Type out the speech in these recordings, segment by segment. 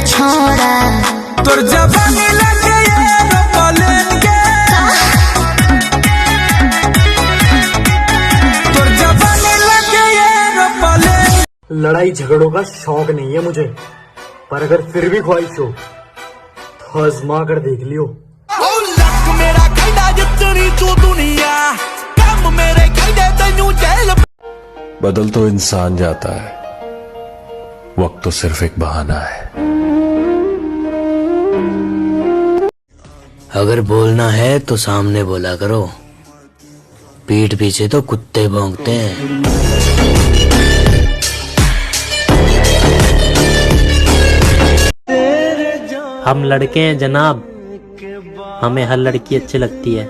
छोड़ा तोर जवानी लगे एरोप्लेन के, तोर जवानी लगे एरोप्लेन। लड़ाई झगड़ों का शौक नहीं है मुझे, पर अगर फिर भी ख्वाहिश हो तो आजमा कर देख लियो। मेरा कहना जितनी तू दुनिया कम मेरे कहने तेनू जेल। बदल तो इंसान जाता है, वक्त तो सिर्फ एक बहाना है। अगर बोलना है तो सामने बोला करो, पीठ पीछे तो कुत्ते भौंकते हैं। हम लड़के हैं जनाब, हमें हर लड़की अच्छी लगती है।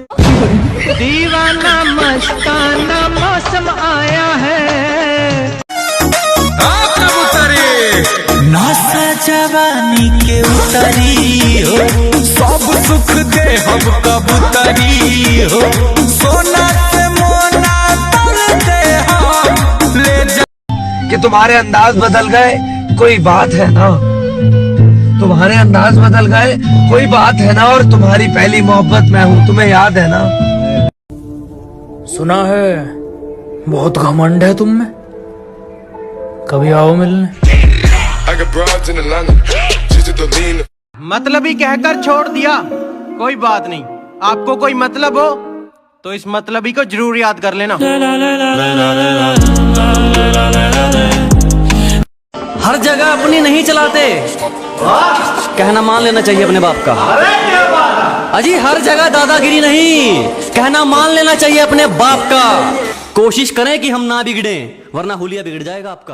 दीवाना मस्ताना मौसम आया है। नासा जवानी के उतरी हो, सब सुख दे हम कबूतरी हो, सोना से मोना तर दे हम ले जा। कि तुम्हारे अंदाज बदल गए कोई बात है ना, तुम्हारे अंदाज बदल गए कोई बात है ना, और तुम्हारी पहली मोहब्बत मैं हूँ, तुम्हें याद है ना। सुना है बहुत घमंड है तुम में, कभी आओ मिलने। मतलबी कहकर छोड़ दिया, कोई बात नहीं। आपको कोई मतलब हो तो इस मतलबी को जरूर याद कर लेना। हर जगह अपनी नहीं चलाते, कहना मान लेना चाहिए अपने बाप का। अजी हर जगह दादागिरी नहीं, कहना मान लेना चाहिए अपने बाप का। कोशिश करें कि हम ना बिगड़े, वरना हुलिया बिगड़ जाएगा आपका।